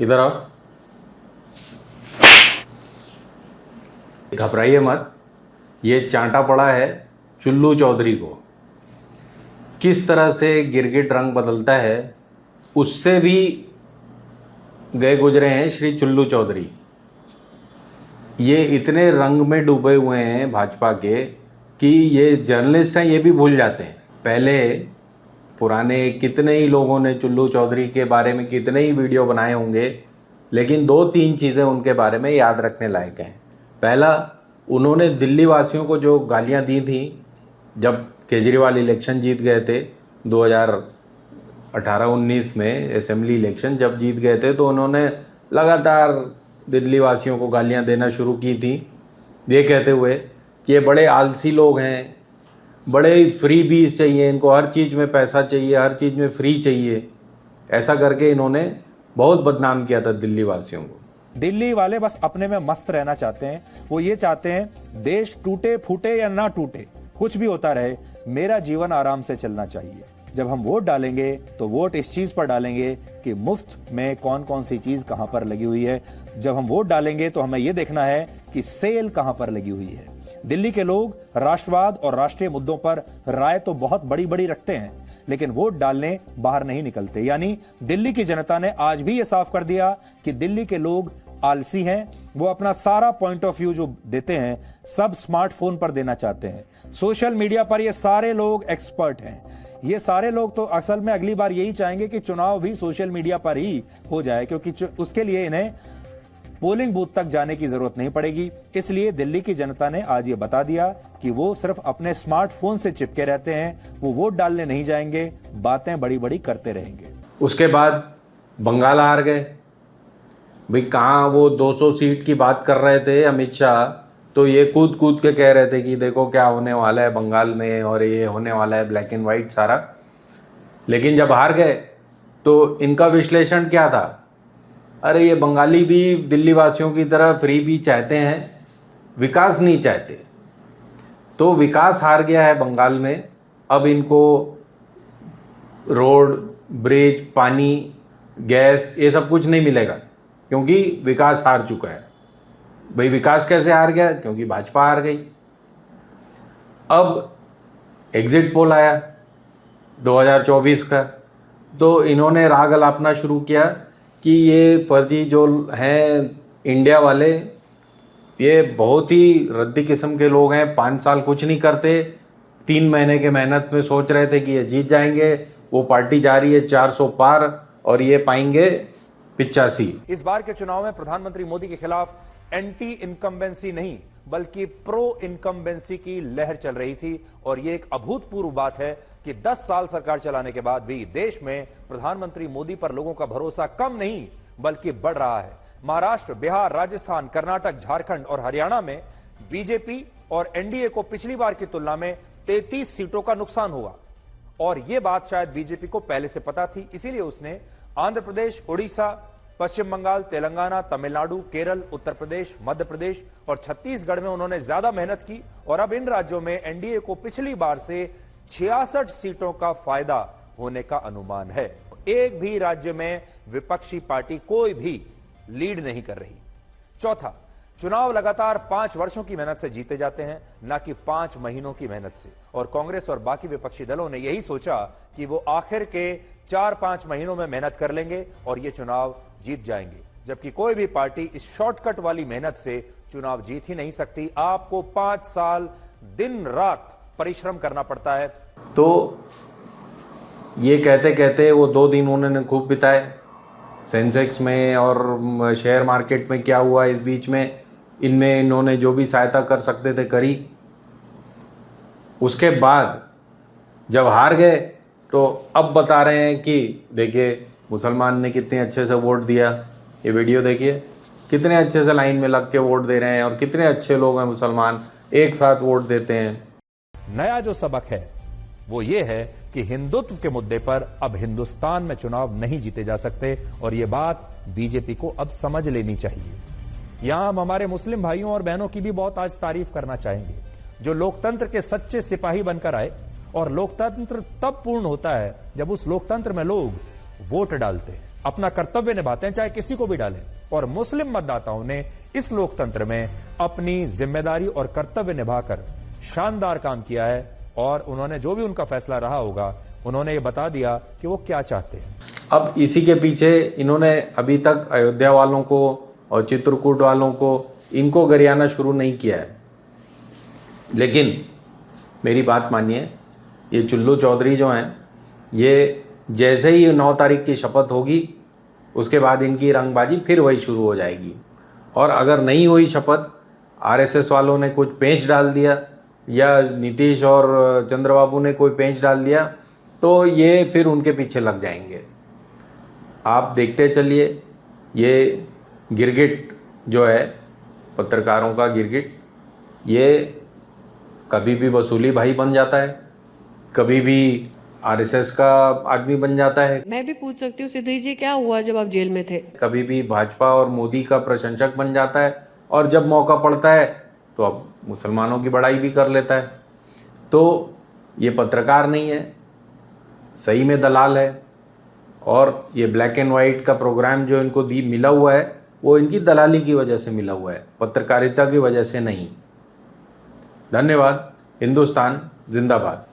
इधर आओ। घबराइए मत, ये चांटा पड़ा है चुल्लू चौधरी को। किस तरह से गिरगिट रंग बदलता है उससे भी गए गुजरे हैं श्री चुल्लू चौधरी। ये इतने रंग में डूबे हुए हैं भाजपा के कि ये जर्नलिस्ट हैं ये भी भूल जाते हैं। पहले पुराने कितने ही लोगों ने चुल्लू चौधरी के बारे में कितने ही वीडियो बनाए होंगे, लेकिन 2-3 चीज़ें उनके बारे में याद रखने लायक हैं। पहला, उन्होंने दिल्ली वासियों को जो गालियां दी थी जब केजरीवाल इलेक्शन जीत गए थे 2018-19 में असेंबली इलेक्शन जब जीत गए थे, तो उन्होंने लगातार दिल्ली वासियों को गालियां देना शुरू की थी, ये कहते हुए कि ये बड़े आलसी लोग हैं, बड़े फ्री बीज चाहिए इनको, हर चीज़ में पैसा चाहिए, हर चीज़ में फ्री चाहिए। ऐसा करके इन्होंने बहुत बदनाम किया था दिल्ली वासियों को। दिल्ली वाले बस अपने में मस्त रहना चाहते हैं। वो ये चाहते हैं देश टूटे फूटे या ना टूटे, कुछ भी होता रहे, मेरा जीवन आराम से चलना चाहिए। जब हम वोट डालेंगे तो वोट इस चीज पर डालेंगे कि मुफ्त में कौन कौन सी चीज कहां पर लगी हुई है। जब हम वोट डालेंगे तो हमें यह देखना है कि सेल कहां पर लगी हुई है। दिल्ली के लोग राष्ट्रवाद और राष्ट्रीय मुद्दों पर राय तो बहुत बड़ी बड़ी रखते हैं, लेकिन वोट डालने बाहर नहीं निकलते। यानी दिल्ली की जनता ने आज भी यह साफ कर दिया कि दिल्ली के लोग आलसी हैं। वो अपना सारा पॉइंट ऑफ व्यू जो देते हैं सब स्मार्टफोन पर देना चाहते हैं। सोशल मीडिया पर ये सारे लोग एक्सपर्ट हैं। ये सारे लोग तो असल में अगली बार यही चाहेंगे कि चुनाव भी सोशल मीडिया पर ही हो जाए, क्योंकि उसके लिए इन्हें पोलिंग बूथ तक जाने की जरूरत नहीं पड़ेगी। इसलिए दिल्ली की जनता ने आज ये बता दिया कि वो सिर्फ अपने स्मार्टफोन से चिपके रहते हैं, वो वोट डालने नहीं जाएंगे, बातें बड़ी बड़ी करते रहेंगे। उसके बाद बंगाल हार गए। भाई कहाँ वो 200 सीट की बात कर रहे थे अमित शाह, तो ये कूद कूद के कह रहे थे कि देखो क्या होने वाला है बंगाल में और ये होने वाला है, ब्लैक एंड वाइट सारा। लेकिन जब हार गए तो इनका विश्लेषण क्या था, अरे ये बंगाली भी दिल्ली वासियों की तरह फ्री भी चाहते हैं, विकास नहीं चाहते। तो विकास हार गया है बंगाल में। अब इनको रोड, ब्रिज, पानी, गैस ये सब कुछ नहीं मिलेगा क्योंकि विकास हार चुका है। भाई विकास कैसे हार गया, क्योंकि भाजपा हार गई। अब एग्जिट पोल आया 2024 का, तो इन्होंने राग अलापना शुरू किया कि ये फर्जी जो हैं इंडिया वाले, ये बहुत ही रद्दी किस्म के लोग हैं, 5 साल कुछ नहीं करते, 3 महीने के मेहनत में सोच रहे थे कि ये जीत जाएंगे। वो पार्टी जा रही है 400 पार और ये पाएंगे 85। इस बार के चुनाव में प्रधानमंत्री मोदी के खिलाफ एंटी इनकम्बेंसी नहीं बल्कि प्रो इनकम्बेंसी की लहर चल रही थी। और यह एक अभूतपूर्व बात है कि 10 साल सरकार चलाने के बाद भी देश में प्रधानमंत्री मोदी पर लोगों का भरोसा कम नहीं बल्कि बढ़ रहा है। महाराष्ट्र, बिहार, राजस्थान, कर्नाटक, झारखंड और हरियाणा में बीजेपी और एनडीए को पिछली बार की तुलना में 33 सीटों का नुकसान हुआ। और यह बात शायद बीजेपी को पहले से पता थी, इसीलिए उसने आंध्र प्रदेश, उड़ीसा, पश्चिम बंगाल, तेलंगाना, तमिलनाडु, केरल, उत्तर प्रदेश, मध्य प्रदेश और छत्तीसगढ़ में उन्होंने ज्यादा मेहनत की। और अब इन राज्यों में एनडीए को पिछली बार से 66 सीटों का फायदा होने का अनुमान है। एक भी राज्य में विपक्षी पार्टी कोई भी लीड नहीं कर रही। चौथा, चुनाव लगातार 5 वर्षों की मेहनत से जीते जाते हैं, ना कि 5 महीनों की मेहनत से। और कांग्रेस और बाकी विपक्षी दलों ने यही सोचा कि वो आखिर के 4-5 महीनों में मेहनत कर लेंगे और ये चुनाव जीत जाएंगे, जबकि कोई भी पार्टी इस शॉर्टकट वाली मेहनत से चुनाव जीत ही नहीं सकती। आपको 5 साल दिन रात परिश्रम करना पड़ता है। तो ये कहते कहते वो 2 दिन उन्होंने खूब बिताए सेंसेक्स में और शेयर मार्केट में क्या हुआ इस बीच में, इनमें इन्होंने जो भी सहायता कर सकते थे करी। उसके बाद जब हार गए तो अब बता रहे हैं कि देखिए मुसलमान ने कितने अच्छे से वोट दिया। ये वीडियो देखिए, कितने अच्छे से लाइन में लग के वोट दे रहे हैं और कितने अच्छे लोग हैं मुसलमान, एक साथ वोट देते हैं। नया जो सबक है वो ये है कि हिंदुत्व के मुद्दे पर अब हिंदुस्तान में चुनाव नहीं जीते जा सकते और ये बात बीजेपी को अब समझ लेनी चाहिए। यहां हम हमारे मुस्लिम भाइयों और बहनों की भी बहुत आज तारीफ करना चाहेंगे, जो लोकतंत्र के सच्चे सिपाही बनकर आए। और लोकतंत्र तब पूर्ण होता है जब उस लोकतंत्र में लोग वोट डालते हैं। अपना कर्तव्य निभाते हैं, चाहे किसी को भी डालें। और मुस्लिम मतदाताओं ने इस लोकतंत्र में अपनी जिम्मेदारी और कर्तव्य निभाकर शानदार काम किया है और उन्होंने जो भी उनका फैसला रहा होगा, उन्होंने ये बता दिया कि वो क्या चाहते हैं। अब इसी के पीछे इन्होंने अभी तक अयोध्या वालों को और चित्रकूट वालों को इनको गरियाना शुरू नहीं किया है। लेकिन मेरी बात मानिए, ये चुल्लू चौधरी जो हैं, ये जैसे ही 9 तारीख की शपथ होगी उसके बाद इनकी रंगबाजी फिर वही शुरू हो जाएगी। और अगर नहीं हुई शपथ, आरएसएस वालों ने कुछ पेंच डाल दिया या नीतीश और चंद्रबाबू ने कोई पेंच डाल दिया, तो ये फिर उनके पीछे लग जाएंगे। आप देखते चलिए, ये गिरगिट जो है, पत्रकारों का गिरगिट, ये कभी भी वसूली भाई बन जाता है, कभी भी आरएसएस का आदमी बन जाता है, मैं भी पूछ सकती हूँ सिद्धि जी, क्या हुआ जब आप जेल में थे? कभी भी भाजपा और मोदी का प्रशंसक बन जाता है, और जब मौका पड़ता है तो अब मुसलमानों की बड़ाई भी कर लेता है। तो ये पत्रकार नहीं है, सही में दलाल है। और ये ब्लैक एंड वाइट का प्रोग्राम जो इनको मिला हुआ है, वो इनकी दलाली की वजह से मिला हुआ है, पत्रकारिता की वजह से नहीं। धन्यवाद। हिंदुस्तान जिंदाबाद।